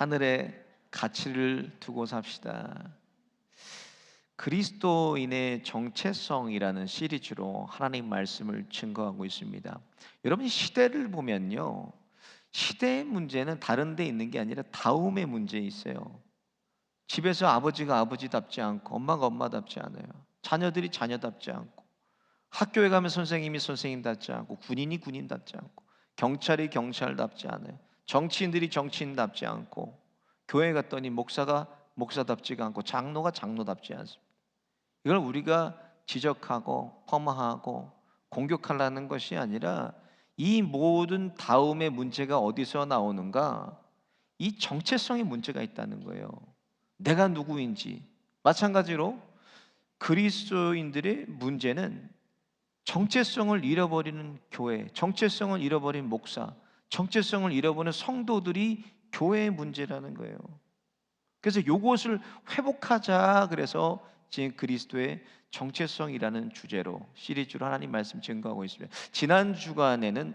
하늘에 가치를 두고 삽시다. 그리스도인의 정체성이라는 시리즈로 하나님 말씀을 증거하고 있습니다. 여러분, 시대를 보면요, 시대의 문제는 다른 데 있는 게 아니라 다움의 문제에 있어요. 집에서 아버지가 아버지답지 않고 엄마가 엄마답지 않아요. 자녀들이 자녀답지 않고, 학교에 가면 선생님이 선생님답지 않고, 군인이 군인답지 않고, 경찰이 경찰답지 않아요. 정치인들이 정치인답지 않고, 교회 갔더니 목사가 목사답지가 않고, 장로가 장로답지 않습니다. 이걸 우리가 지적하고 폄하하고 공격하려는 것이 아니라, 이 모든 다음의 문제가 어디서 나오는가? 이 정체성의 문제가 있다는 거예요. 내가 누구인지. 마찬가지로 그리스도인들의 문제는 정체성을 잃어버리는 교회, 정체성을 잃어버린 목사, 정체성을 잃어버리는 성도들이 교회의 문제라는 거예요. 그래서 이것을 회복하자, 그래서 지금 그리스도의 정체성이라는 주제로 시리즈로 하나님 말씀 증거하고 있습니다. 지난 주간에는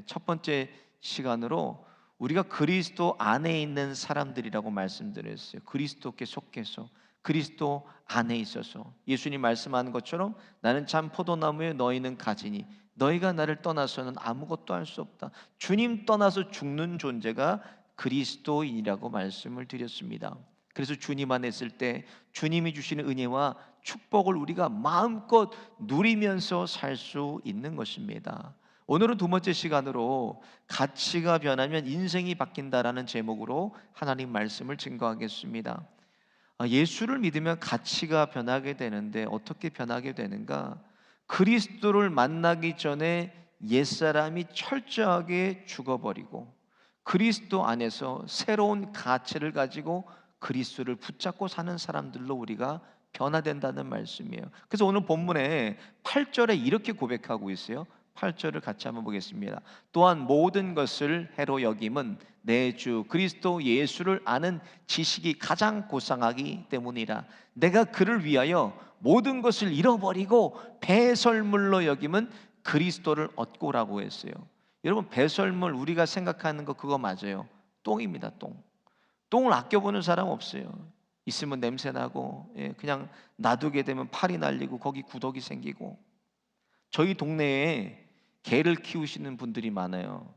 첫 번째 시간으로 우리가 그리스도 안에 있는 사람들이라고 말씀드렸어요. 그리스도께 속해서, 그리스도 안에 있어서 예수님 말씀하는 것처럼 나는 참 포도나무에 너희는 가지니 너희가 나를 떠나서는 아무것도 할 수 없다. 주님 떠나서 죽는 존재가 그리스도인이라고 말씀을 드렸습니다. 그래서 주님 안에 있을 때 주님이 주시는 은혜와 축복을 우리가 마음껏 누리면서 살 수 있는 것입니다. 오늘은 두 번째 시간으로 가치가 변하면 인생이 바뀐다라는 제목으로 하나님 말씀을 증거하겠습니다. 예수를 믿으면 가치가 변하게 되는데 어떻게 변하게 되는가? 그리스도를 만나기 전에 옛사람이 철저하게 죽어버리고 그리스도 안에서 새로운 가치를 가지고 그리스도를 붙잡고 사는 사람들로 우리가 변화된다는 말씀이에요. 그래서 오늘 본문에 8절에 이렇게 고백하고 있어요. 8절을 같이 한번 보겠습니다. 또한 모든 것을 해로 여김은 내 주 그리스도 예수를 아는 지식이 가장 고상하기 때문이라. 내가 그를 위하여 모든 것을 잃어버리고 배설물로 여김은 그리스도를 얻고라고 했어요. 여러분, 배설물 우리가 생각하는 거 그거 맞아요. 똥입니다. 똥을 아껴보는 사람 없어요. 있으면 냄새나고, 그냥 놔두게 되면 팔이 날리고 거기 구더기 생기고. 저희 동네에 개를 키우시는 분들이 많아요.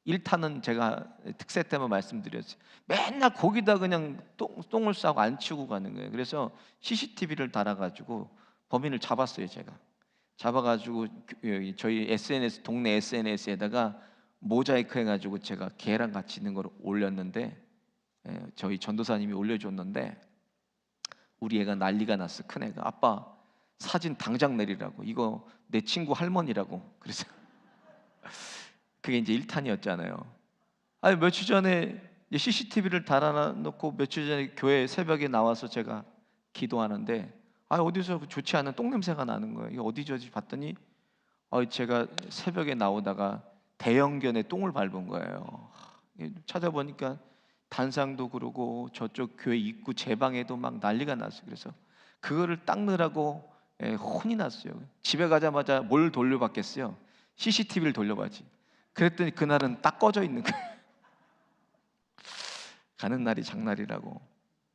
1타는 제가 특세 때만 말씀드렸어요. 맨날 거기다 그냥 똥을 싸고 안 치우고 가는 거예요. 그래서 CCTV를 달아가지고 범인을 잡았어요. 제가 잡아가지고 저희 SNS, 동네 SNS에다가 모자이크 해가지고 제가 개랑 같이 있는 걸 올렸는데, 저희 전도사님이 올려줬는데 우리 애가 난리가 났어. 큰애가 아빠 사진 당장 내리라고, 이거 내 친구 할머니라고. 그래서 그게 이제 1탄이었잖아요. 아니, 며칠 전에 CCTV를 달아놓고 며칠 전에 교회 새벽에 나와서 제가 기도하는데 어디서 좋지 않은 똥 냄새가 나는 거예요. 이게 어디죠? 봤더니 제가 새벽에 나오다가 대형견에 똥을 밟은 거예요. 찾아보니까 단상도 그러고 저쪽 교회 입구 제 방에도 막 난리가 났어요. 그래서 그거를 닦느라고 혼이 났어요. 집에 가자마자 뭘 돌려봤겠어요? CCTV를 돌려봤지. 그랬더니 그날은 딱 꺼져 있는 거예요. 가는 날이 장날이라고.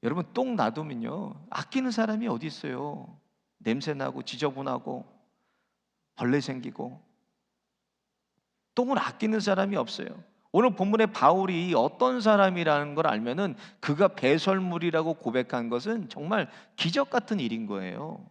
여러분, 똥 놔두면요 아끼는 사람이 어디 있어요? 냄새나고 지저분하고 벌레 생기고. 똥을 아끼는 사람이 없어요. 오늘 본문의 바울이 어떤 사람이라는 걸 알면은 그가 배설물이라고 고백한 것은 정말 기적 같은 일인 거예요.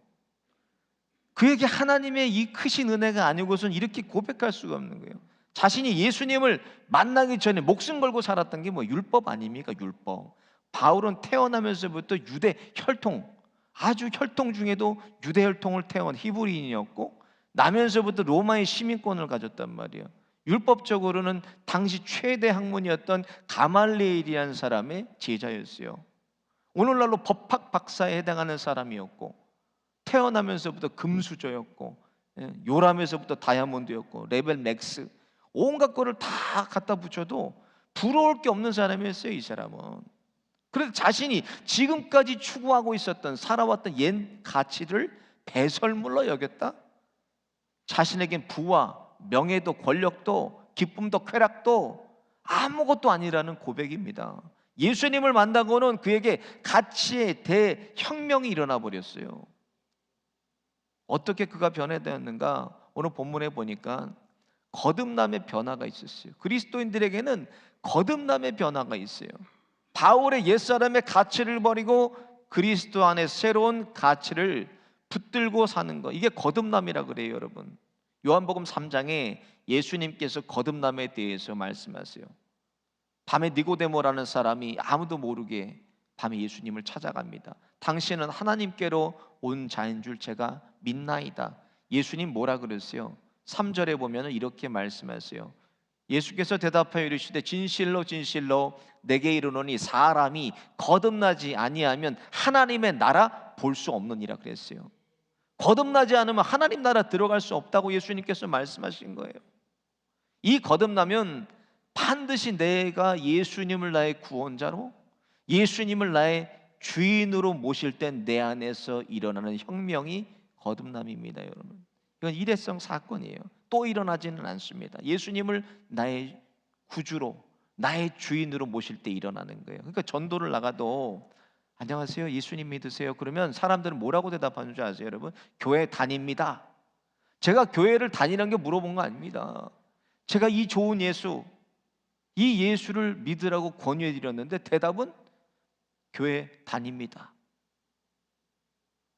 그에게 하나님의 이 크신 은혜가 아니고선 이렇게 고백할 수가 없는 거예요. 자신이 예수님을 만나기 전에 목숨 걸고 살았던 게 율법 아닙니까? 율법. 바울은 태어나면서부터 유대 혈통, 아주 혈통 중에도 유대 혈통을 태어난 히브리인이었고, 나면서부터 로마의 시민권을 가졌단 말이에요. 율법적으로는 당시 최대 학문이었던 가말리엘이라는 사람의 제자였어요. 오늘날로 법학 박사에 해당하는 사람이었고, 태어나면서부터 금수저였고, 요람에서부터 다이아몬드였고, 레벨 맥스, 온갖 거를 다 갖다 붙여도 부러울 게 없는 사람이었어요. 이 사람은. 그래서 자신이 지금까지 추구하고 있었던, 살아왔던 옛 가치를 배설물로 여겼다. 자신에겐 부와 명예도 권력도 기쁨도 쾌락도 아무것도 아니라는 고백입니다. 예수님을 만나고는 그에게 가치의 대혁명이 일어나 버렸어요. 어떻게 그가 변화되었는가? 오늘 본문에 보니까 거듭남의 변화가 있었어요. 그리스도인들에게는 거듭남의 변화가 있어요. 바울의 옛사람의 가치를 버리고 그리스도 안에 새로운 가치를 붙들고 사는 것, 이게 거듭남이라 그래요, 여러분. 요한복음 3장에 예수님께서 거듭남에 대해서 말씀하세요. 밤에 니고데모라는 사람이 아무도 모르게 밤에 예수님을 찾아갑니다. 당신은 하나님께로 온 자인 줄 제가 믿나이다. 예수님 뭐라 그랬어요? 3절에 보면 이렇게 말씀하세요. 예수께서 대답하여 이르시되 진실로 진실로 내게 이르노니 사람이 거듭나지 아니하면 하나님의 나라 볼 수 없느니라 그랬어요. 거듭나지 않으면 하나님 나라 들어갈 수 없다고 예수님께서 말씀하신 거예요. 이 거듭나면 반드시 내가 예수님을 나의 구원자로, 예수님을 나의 주인으로 모실 때 내 안에서 일어나는 혁명이 거듭남입니다, 여러분. 이건 일회성 사건이에요. 또 일어나지는 않습니다. 예수님을 나의 구주로, 나의 주인으로 모실 때 일어나는 거예요. 그러니까 전도를 나가도 안녕하세요, 예수님 믿으세요? 그러면 사람들은 뭐라고 대답하는 줄 아세요, 여러분? 교회 다닙니다. 제가 교회를 다니는 게 물어본 거 아닙니다. 제가 이 좋은 예수, 이 예수를 믿으라고 권유해 드렸는데 대답은 교회 다닙니다.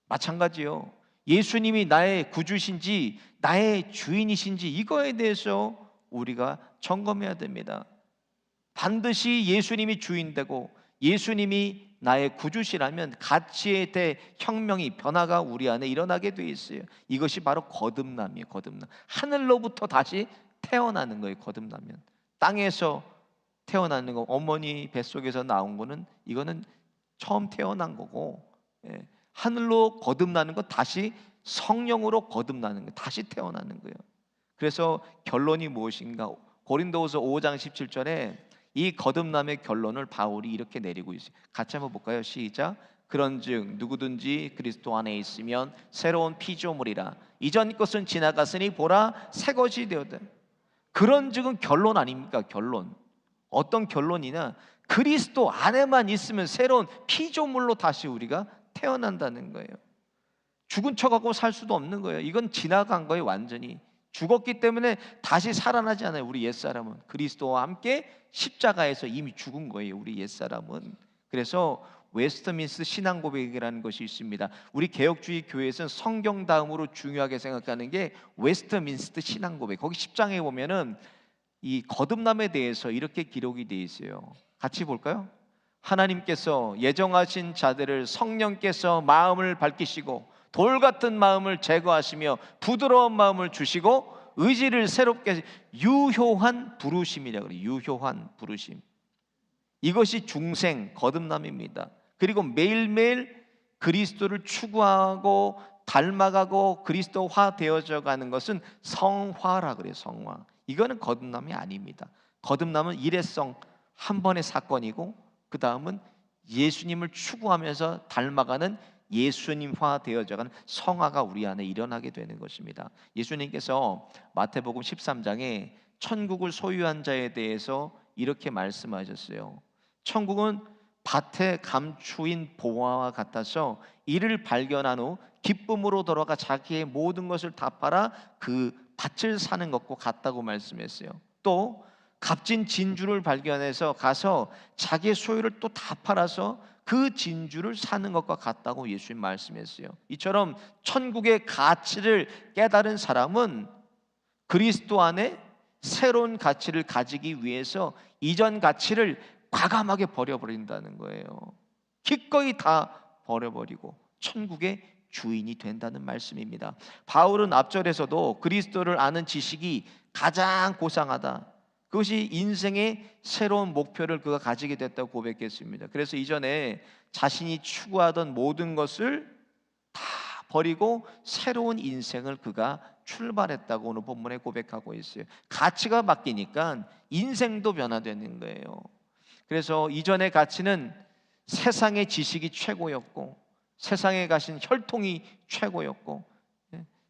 마찬가지요. 예수님이 나의 구주신지 나의 주인이신지 이거에 대해서 우리가 점검해야 됩니다. 반드시 예수님이 주인되고 예수님이 나의 구주시라면 가치에 대해 혁명이, 변화가 우리 안에 일어나게 돼 있어요. 이것이 바로 거듭남이에요. 거듭남. 하늘로부터 다시 태어나는 거예요. 거듭나면 땅에서 태어나는 거, 어머니 뱃속에서 나온 거는 이거는 처음 태어난 거고, 하늘로 거듭나는 것, 다시 성령으로 거듭나는 거, 다시 태어나는 거예요. 그래서 결론이 무엇인가? 고린도후서 5장 17절에 이 거듭남의 결론을 바울이 이렇게 내리고 있어요. 같이 한번 볼까요? 시작. 그런즉 누구든지 그리스도 안에 있으면 새로운 피조물이라. 이전 것은 지나갔으니 보라 새 것이 되었다. 그런즉은 결론 아닙니까? 결론. 어떤 결론이냐? 그리스도 안에만 있으면 새로운 피조물로 다시 우리가 태어난다는 거예요. 죽은 척하고 살 수도 없는 거예요. 이건 지나간 거예요. 완전히 죽었기 때문에 다시 살아나지 않아요. 우리 옛사람은 그리스도와 함께 십자가에서 이미 죽은 거예요. 우리 옛사람은. 그래서 웨스트민스터 신앙고백이라는 것이 있습니다. 우리 개혁주의 교회에서는 성경 다음으로 중요하게 생각하는 게 웨스트민스터 신앙고백. 거기 10장에 보면은 이 거듭남에 대해서 이렇게 기록이 되어 있어요. 같이 볼까요? 하나님께서 예정하신 자들을 성령께서 마음을 밝히시고 돌 같은 마음을 제거하시며 부드러운 마음을 주시고 의지를 새롭게 유효한 부르심이라고 그래요. 유효한 부르심. 이것이 중생 거듭남입니다. 그리고 매일매일 그리스도를 추구하고 닮아가고 그리스도화 되어져 가는 것은 성화라 그래요. 성화. 이거는 거듭남이 아닙니다. 거듭남은 일회성 한 번의 사건이고, 그 다음은 예수님을 추구하면서 닮아가는 예수님화 되어져가는 성화가 우리 안에 일어나게 되는 것입니다. 예수님께서 마태복음 13장에 천국을 소유한 자에 대해서 이렇게 말씀하셨어요. 천국은 밭에 감추인 보화와 같아서 이를 발견한 후 기쁨으로 돌아가 자기의 모든 것을 다 팔아 그 밭을 사는 것과 같다고 말씀했어요. 또 값진 진주를 발견해서 가서 자기의 소유를 또 다 팔아서 그 진주를 사는 것과 같다고 예수님 말씀했어요. 이처럼 천국의 가치를 깨달은 사람은 그리스도 안에 새로운 가치를 가지기 위해서 이전 가치를 과감하게 버려버린다는 거예요. 기꺼이 다 버려버리고 천국의 주인이 된다는 말씀입니다. 바울은 앞절에서도 그리스도를 아는 지식이 가장 고상하다, 그것이 인생의 새로운 목표를 그가 가지게 됐다고 고백했습니다. 그래서 이전에 자신이 추구하던 모든 것을 다 버리고 새로운 인생을 그가 출발했다고 오늘 본문에 고백하고 있어요. 가치가 바뀌니까 인생도 변화되는 거예요. 그래서 이전의 가치는 세상의 지식이 최고였고, 세상에 가신 혈통이 최고였고,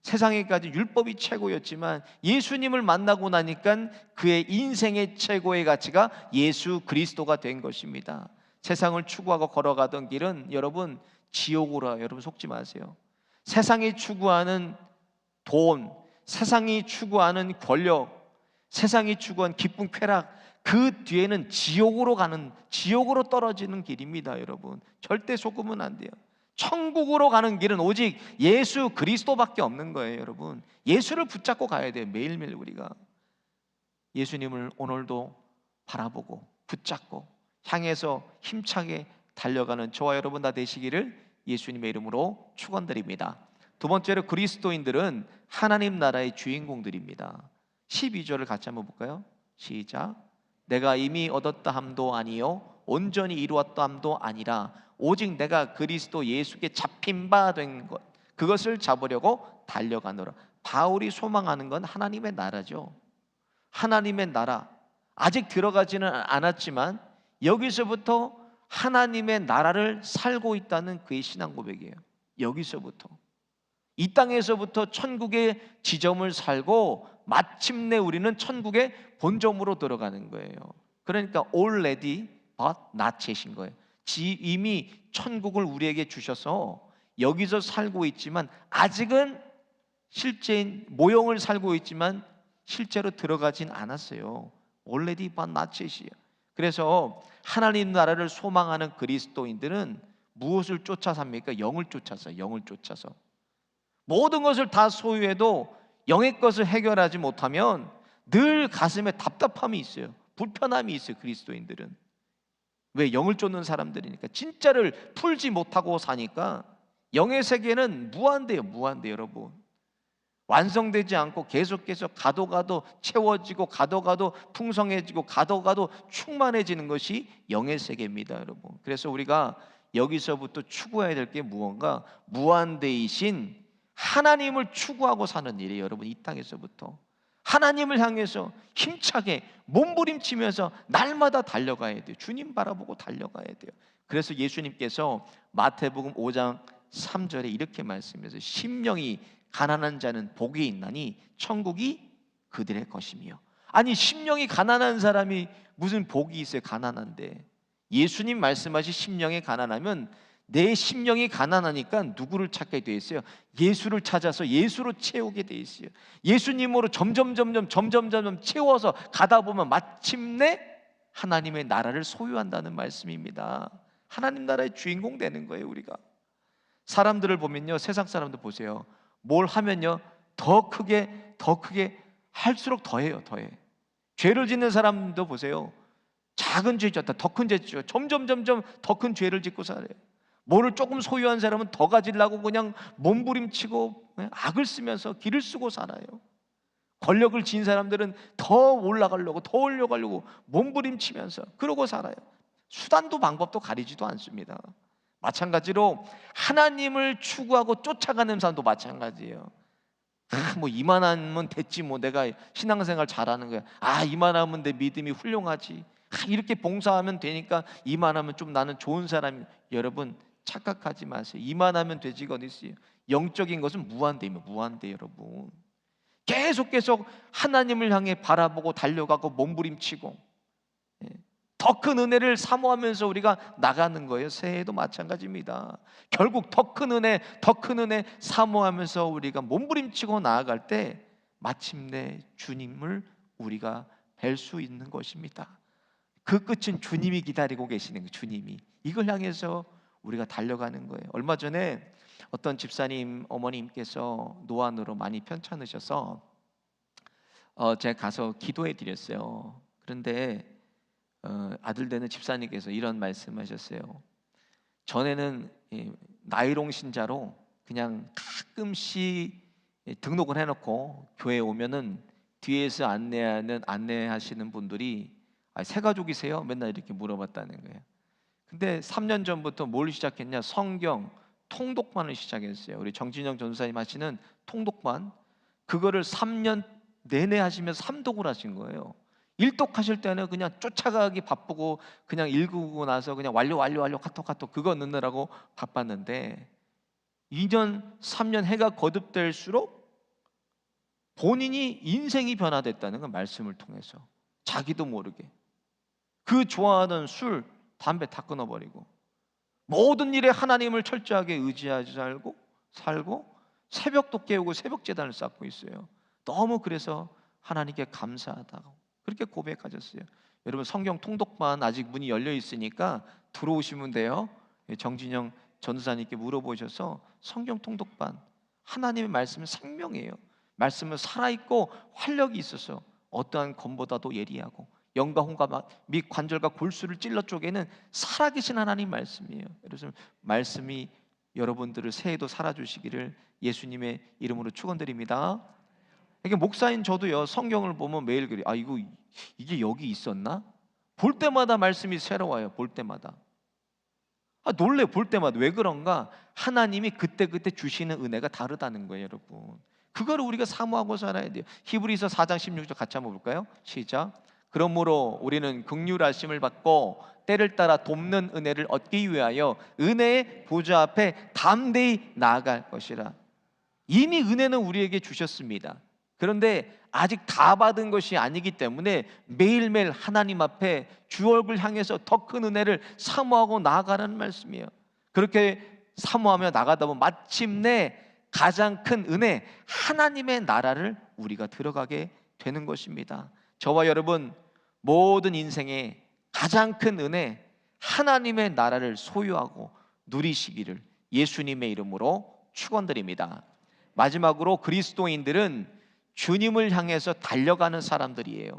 세상에 가진 율법이 최고였지만 예수님을 만나고 나니까 그의 인생의 최고의 가치가 예수 그리스도가 된 것입니다. 세상을 추구하고 걸어가던 길은 여러분 지옥으로, 여러분 속지 마세요. 세상이 추구하는 돈, 세상이 추구하는 권력, 세상이 추구한 기쁨, 쾌락, 그 뒤에는 지옥으로 떨어지는 길입니다. 여러분 절대 속으면 안 돼요. 천국으로 가는 길은 오직 예수 그리스도밖에 없는 거예요. 여러분 예수를 붙잡고 가야 돼요. 매일매일 우리가 예수님을 오늘도 바라보고 붙잡고 향해서 힘차게 달려가는 저와 여러분 다 되시기를 예수님의 이름으로 축원드립니다. 두 번째로 그리스도인들은 하나님 나라의 주인공들입니다. 12절을 같이 한번 볼까요? 시작. 내가 이미 얻었다 함도 아니요 온전히 이루었다 함도 아니라 오직 내가 그리스도 예수께 잡힌 바 된 것 그것을 잡으려고 달려가노라. 바울이 소망하는 건 하나님의 나라죠. 하나님의 나라, 아직 들어가지는 않았지만 여기서부터 하나님의 나라를 살고 있다는 그의 신앙 고백이에요. 여기서부터 이 땅에서부터 천국의 지점을 살고 마침내 우리는 천국의 본점으로 들어가는 거예요. 그러니까 already but not yet인 거예요. 이미 천국을 우리에게 주셔서 여기서 살고 있지만 아직은 실제인 모형을 살고 있지만 실제로 들어가진 않았어요. already but not yet이에요. 그래서 하나님 나라를 소망하는 그리스도인들은 무엇을 쫓아 삽니까? 영을 쫓아서, 영을 쫓아서. 모든 것을 다 소유해도 영의 것을 해결하지 못하면 늘 가슴에 답답함이 있어요. 불편함이 있어요. 그리스도인들은. 왜? 영을 쫓는 사람들이니까. 진짜를 풀지 못하고 사니까 영의 세계는 무한대요. 무한대 여러분. 완성되지 않고 계속 가도 채워지고 가도 풍성해지고 가도 충만해지는 것이 영의 세계입니다. 여러분. 그래서 우리가 여기서부터 추구해야 될 게 무언가 무한대이신 하나님을 추구하고 사는 일이에요. 여러분 이 땅에서부터 하나님을 향해서 힘차게 몸부림치면서 날마다 달려가야 돼요. 주님 바라보고 달려가야 돼요. 그래서 예수님께서 마태복음 5장 3절에 이렇게 말씀하세요. 심령이 가난한 자는 복이 있나니 천국이 그들의 것이며. 아니 심령이 가난한 사람이 무슨 복이 있어요? 가난한데. 예수님 말씀하신 심령이 가난하면 내 심령이 가난하니까 누구를 찾게 돼 있어요? 예수를 찾아서 예수로 채우게 돼 있어요. 예수님으로 점점 채워서 가다 보면 마침내 하나님의 나라를 소유한다는 말씀입니다. 하나님 나라의 주인공 되는 거예요. 우리가 사람들을 보면요, 세상 사람들 보세요. 뭘 하면요 더 크게 할수록 더해요. 죄를 짓는 사람도 보세요. 작은 죄 짓다 더 큰 죄 짓죠. 점점 더 큰 죄를 짓고 살아요. 뭐를 조금 소유한 사람은 더 가지려고 그냥 몸부림치고 악을 쓰면서 길을 쓰고 살아요. 권력을 쥔 사람들은 더 올려가려고 몸부림치면서 그러고 살아요. 수단도 방법도 가리지도 않습니다. 마찬가지로 하나님을 추구하고 쫓아가는 사람도 마찬가지예요. 뭐 이만하면 됐지, 뭐 내가 신앙생활 잘하는 거야. 이만하면 내 믿음이 훌륭하지. 이렇게 봉사하면 되니까 이만하면 좀 나는 좋은 사람이. 여러분 착각하지 마세요. 이만하면 되지가 어디 있어요. 영적인 것은 무한대입니다. 무한대 여러분. 계속 하나님을 향해 바라보고 달려가고 몸부림치고 더 큰 은혜를 사모하면서 우리가 나가는 거예요. 새해도 마찬가지입니다. 결국 더 큰 은혜 사모하면서 우리가 몸부림치고 나아갈 때 마침내 주님을 우리가 뵐 수 있는 것입니다. 그 끝은 주님이 기다리고 계시는 거예요. 주님이. 이걸 향해서 우리가 달려가는 거예요. 얼마 전에 어떤 집사님 어머님께서 노안으로 많이 편찮으셔서 제가 가서 기도해 드렸어요. 그런데 아들 되는 집사님께서 이런 말씀하셨어요. 전에는 나이롱 신자로 그냥 가끔씩 등록을 해놓고 교회에 오면은 뒤에서 안내하시는 분들이 새 가족이세요? 맨날 이렇게 물어봤다는 거예요. 근데 3년 전부터 뭘 시작했냐? 성경 통독반을 시작했어요. 우리 정진영 전도사님 하시는 통독반, 그거를 3년 내내 하시면서 3독을 하신 거예요. 1독 하실 때는 그냥 쫓아가기 바쁘고 그냥 읽고 나서 그냥 완료 카톡 그거 넣느라고 바빴는데 2년 3년 해가 거듭될수록 본인이 인생이 변화됐다는 건 말씀을 통해서 자기도 모르게 그 좋아하던 술 담배 다 끊어버리고 모든 일에 하나님을 철저하게 의지하지 살고 새벽도 깨우고 새벽 제단을 쌓고 있어요. 너무 그래서 하나님께 감사하다고 그렇게 고백하셨어요. 여러분 성경 통독반 아직 문이 열려 있으니까 들어오시면 돼요. 정진영 전도사님께 물어보셔서 성경 통독반, 하나님의 말씀은 생명이에요. 말씀은 살아있고 활력이 있어서 어떠한 검보다도 예리하고 영과 혼과 및 관절과 골수를 찔러 쪼개는 살아계신 하나님 말씀이에요. 그래서 말씀이 여러분들을 새해도 살아주시기를 예수님의 이름으로 축원드립니다. 이게 목사인 저도요, 성경을 보면 매일 그래요. 아, 이게 여기 있었나? 볼 때마다 말씀이 새로워요. 볼 때마다. 놀래. 볼 때마다. 왜 그런가? 하나님이 그때그때 주시는 은혜가 다르다는 거예요, 여러분. 그거를 우리가 사모하고 살아야 돼요. 히브리서 4장 16절 같이 한번 볼까요? 시작. 그러므로 우리는 긍휼하심을 받고 때를 따라 돕는 은혜를 얻기 위하여 은혜의 보좌 앞에 담대히 나아갈 것이라. 이미 은혜는 우리에게 주셨습니다. 그런데 아직 다 받은 것이 아니기 때문에 매일매일 하나님 앞에 주 얼굴 향해서 더 큰 은혜를 사모하고 나아가라는 말씀이에요. 그렇게 사모하며 나가다 보면 마침내 가장 큰 은혜, 하나님의 나라를 우리가 들어가게 되는 것입니다. 저와 여러분 모든 인생에 가장 큰 은혜, 하나님의 나라를 소유하고 누리시기를 예수님의 이름으로 축원드립니다. 마지막으로 그리스도인들은 주님을 향해서 달려가는 사람들이에요.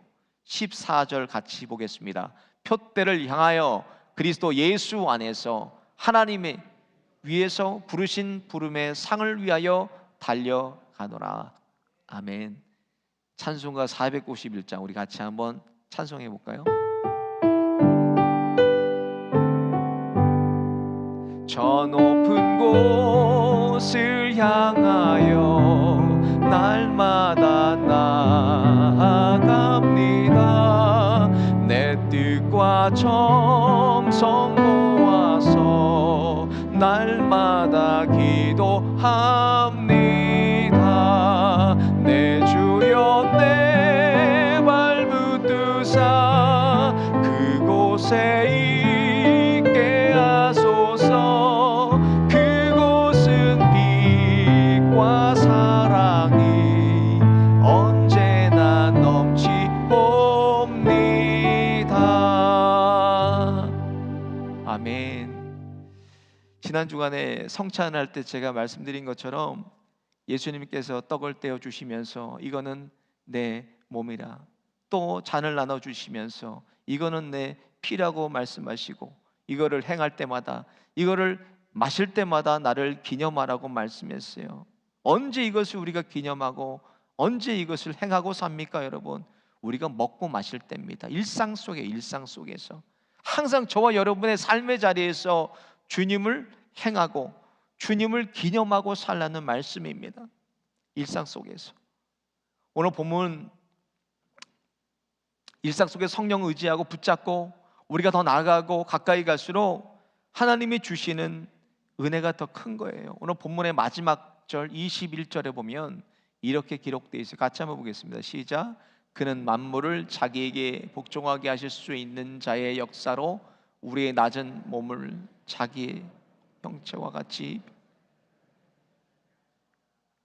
14절 같이 보겠습니다. 표대를 향하여 그리스도 예수 안에서 하나님의 위에서 부르신 부름의 상을 위하여 달려가노라. 아멘. 찬송가 491장 우리 같이 한번 찬송해 볼까요? 저 높은 곳을 향하여 날마다 나아갑니다. 내 뜻과 정성 모아서 날마다 기도합니다. 내 주여 내 발붙드사 그곳에 있게 하소서. 그곳은 빛과 사랑이 언제나 넘치옵니다. 아멘. 지난 주간에 성찬할 때 제가 말씀드린 것처럼 예수님께서 떡을 떼어 주시면서 이거는 내 몸이라, 또 잔을 나눠 주시면서 이거는 내 피라고 말씀하시고, 이거를 행할 때마다, 이거를 마실 때마다 나를 기념하라고 말씀했어요. 언제 이것을 우리가 기념하고 언제 이것을 행하고 삽니까, 여러분? 우리가 먹고 마실 때입니다. 일상 속에서 항상 저와 여러분의 삶의 자리에서 주님을 행하고 주님을 기념하고 살라는 말씀입니다. 일상 속에서. 오늘 본문 일상 속에 성령을 의지하고 붙잡고 우리가 더 나아가고 가까이 갈수록 하나님이 주시는 은혜가 더 큰 거예요. 오늘 본문의 마지막 절 21절에 보면 이렇게 기록되어 있어요. 같이 한번 보겠습니다. 시작. 그는 만물을 자기에게 복종하게 하실 수 있는 자의 역사로 우리의 낮은 몸을 자기의 형체와 같이.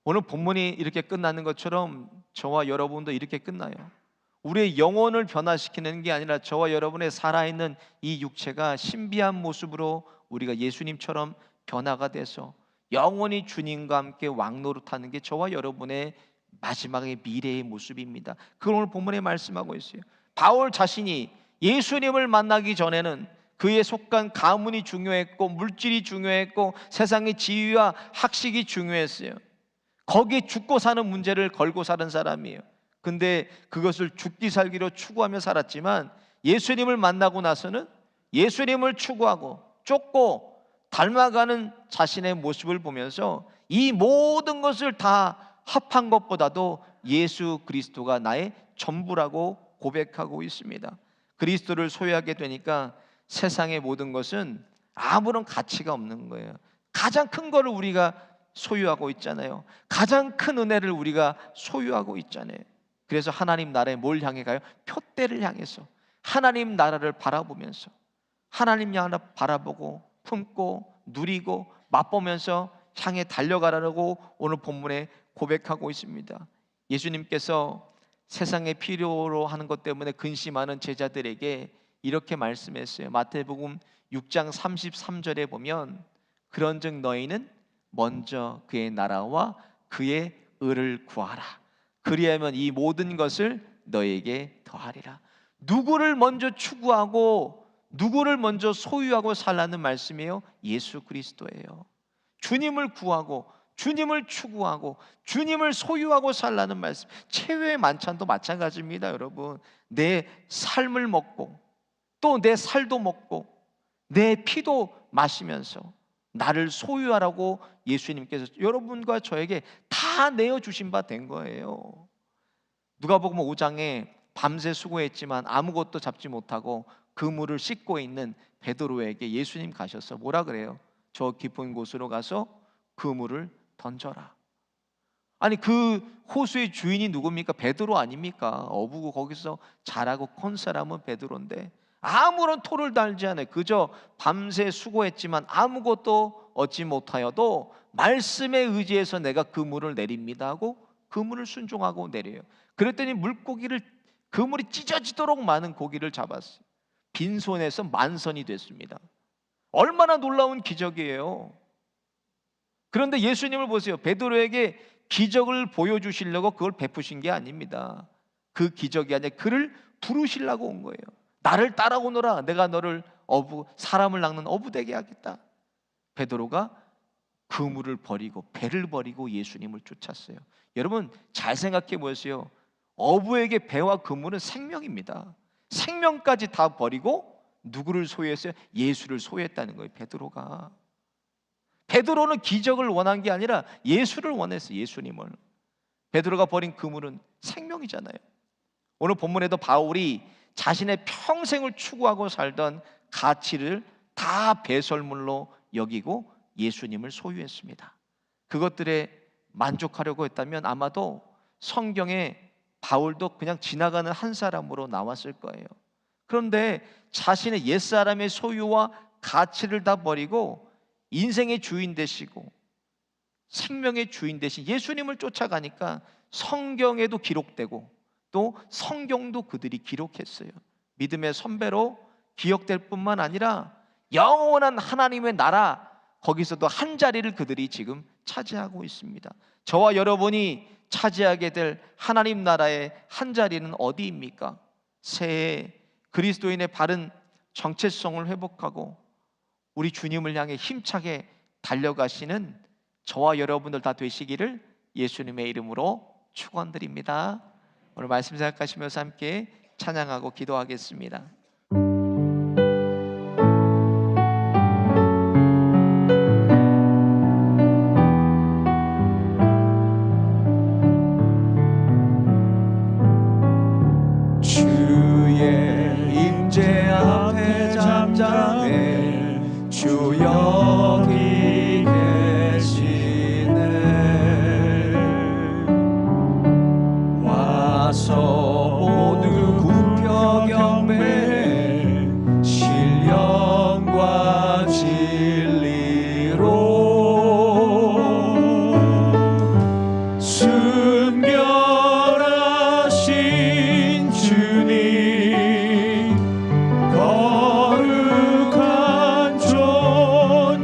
오늘 본문이 이렇게 끝나는 것처럼 저와 여러분도 이렇게 끝나요. 우리의 영혼을 변화시키는 게 아니라 저와 여러분의 살아있는 이 육체가 신비한 모습으로 우리가 예수님처럼 변화가 돼서 영원히 주님과 함께 왕노릇하는 게 저와 여러분의 마지막의 미래의 모습입니다. 그걸 오늘 본문에 말씀하고 있어요. 바울 자신이 예수님을 만나기 전에는 그의 속한 가문이 중요했고 물질이 중요했고 세상의 지위와 학식이 중요했어요. 거기에 죽고 사는 문제를 걸고 사는 사람이에요. 근데 그것을 죽기 살기로 추구하며 살았지만 예수님을 만나고 나서는 예수님을 추구하고 쫓고 닮아가는 자신의 모습을 보면서 이 모든 것을 다 합한 것보다도 예수 그리스도가 나의 전부라고 고백하고 있습니다. 그리스도를 소유하게 되니까 세상의 모든 것은 아무런 가치가 없는 거예요. 가장 큰 거를 우리가 소유하고 있잖아요. 가장 큰 은혜를 우리가 소유하고 있잖아요. 그래서 하나님 나라에 뭘 향해 가요? 표대를 향해서 하나님 나라를 바라보면서 하나님 향하여 바라보고 품고 누리고 맛보면서 향해 달려가라고 오늘 본문에 고백하고 있습니다. 예수님께서 세상의 필요로 하는 것 때문에 근심하는 제자들에게 이렇게 말씀했어요. 마태복음 6장 33절에 보면 그런즉 너희는 먼저 그의 나라와 그의 의를 구하라. 그리하면 이 모든 것을 너에게 더하리라. 누구를 먼저 추구하고 누구를 먼저 소유하고 살라는 말씀이에요? 예수 그리스도예요. 주님을 구하고 주님을 추구하고 주님을 소유하고 살라는 말씀. 최후의 만찬도 마찬가지입니다, 여러분. 내 삶을 먹고 또 내 살도 먹고 내 피도 마시면서 나를 소유하라고 예수님께서 여러분과 저에게 다 내어주신 바 된 거예요. 누가복음 5장에 밤새 수고했지만 아무것도 잡지 못하고 그물을 씻고 있는 베드로에게 예수님 가셔서 뭐라 그래요? 저 깊은 곳으로 가서 그물을 던져라. 아니, 그 호수의 주인이 누굽니까? 베드로 아닙니까? 어부고 거기서 자라고 큰 사람은 베드로인데 아무런 토를 달지 않아요. 그저 밤새 수고했지만 아무것도 얻지 못하여도 말씀에 의지해서 내가 그물을 내립니다 하고 그물을 순종하고 내려요. 그랬더니 그물이 찢어지도록 많은 고기를 잡았어요. 빈손에서 만선이 됐습니다. 얼마나 놀라운 기적이에요. 그런데 예수님을 보세요. 베드로에게 기적을 보여주시려고 그걸 베푸신 게 아닙니다. 그 기적이 아니라 그를 부르시려고 온 거예요. 나를 따라오너라. 내가 너를 사람을 낚는 어부 되게 하겠다. 베드로가 그물을 버리고 배를 버리고 예수님을 쫓았어요. 여러분 잘 생각해 보세요. 어부에게 배와 그물은 생명입니다. 생명까지 다 버리고 누구를 소유했어요? 예수를 소유했다는 거예요. 베드로는 기적을 원한 게 아니라 예수를 원했어요. 예수님을. 베드로가 버린 그물은 생명이잖아요. 오늘 본문에도 바울이 자신의 평생을 추구하고 살던 가치를 다 배설물로 여기고 예수님을 소유했습니다. 그것들에 만족하려고 했다면 아마도 성경에 바울도 그냥 지나가는 한 사람으로 나왔을 거예요. 그런데 자신의 옛사람의 소유와 가치를 다 버리고 인생의 주인 되시고 생명의 주인 되신 예수님을 쫓아가니까 성경에도 기록되고 또 성경도 그들이 기록했어요. 믿음의 선배로 기억될 뿐만 아니라 영원한 하나님의 나라, 거기서도 한 자리를 그들이 지금 차지하고 있습니다. 저와 여러분이 차지하게 될 하나님 나라의 한 자리는 어디입니까? 새해 그리스도인의 바른 정체성을 회복하고 우리 주님을 향해 힘차게 달려가시는 저와 여러분들 다 되시기를 예수님의 이름으로 축원드립니다. 오늘 말씀 생각하시면서 함께 찬양하고 기도하겠습니다. 주의 임재 앞에 잠잠해 주 여기 계시네. 와서 모두 굽혀 경배해 신령과 진리로 순결하신 주님 거룩한 존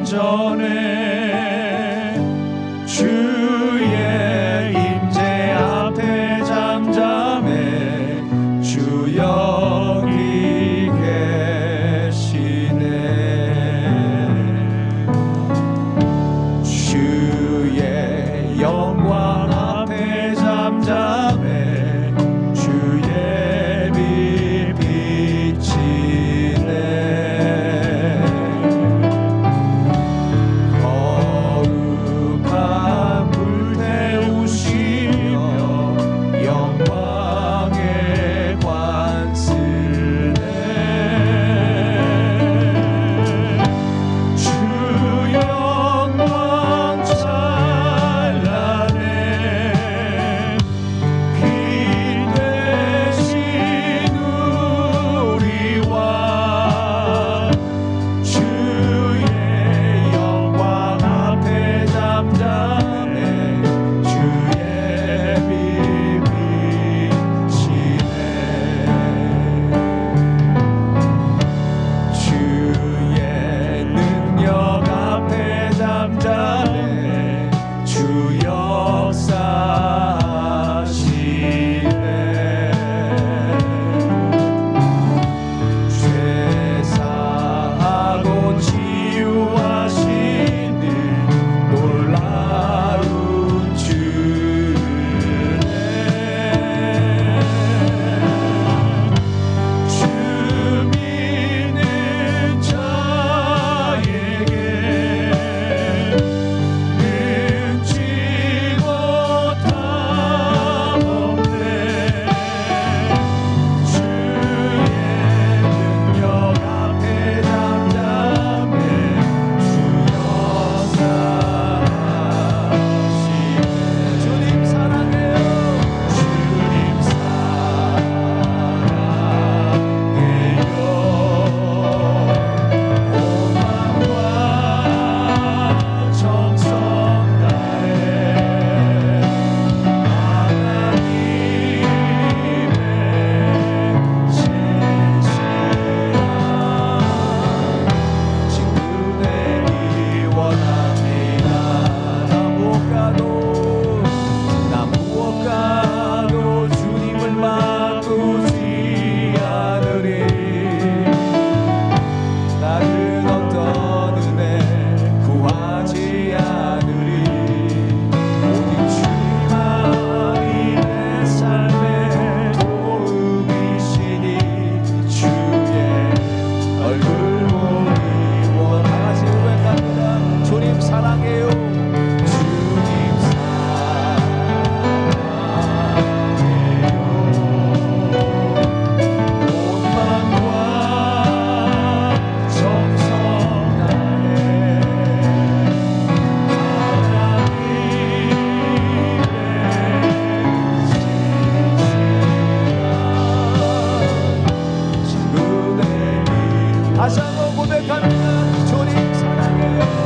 다시 한번 고백합니다. 주님 사랑해요.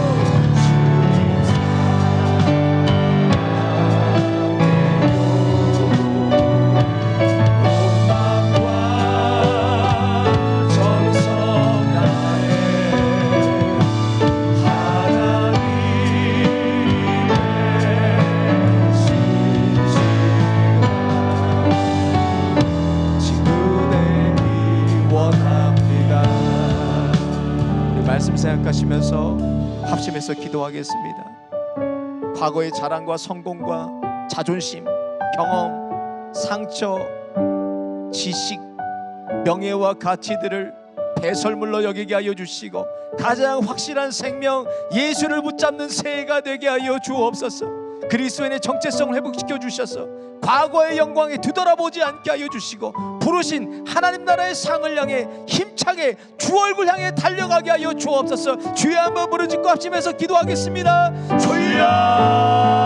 말씀 생각하시면서 합심해서 기도하겠습니다. 과거의 자랑과 성공과 자존심, 경험, 상처, 지식, 명예와 가치들을 배설물로 여기게 하여 주시고 가장 확실한 생명 예수를 붙잡는 새해가 되게 하여 주옵소서. 그리스도인의 정체성을 회복시켜 주셔서 과거의 영광에 뒤돌아보지 않게 하여 주시고 부르신 하나님 나라의 상을 향해 힘차게 주 얼굴 향해 달려가게 하여 주옵소서. 주여 한번 부르짖고 합심해서 기도하겠습니다. 주여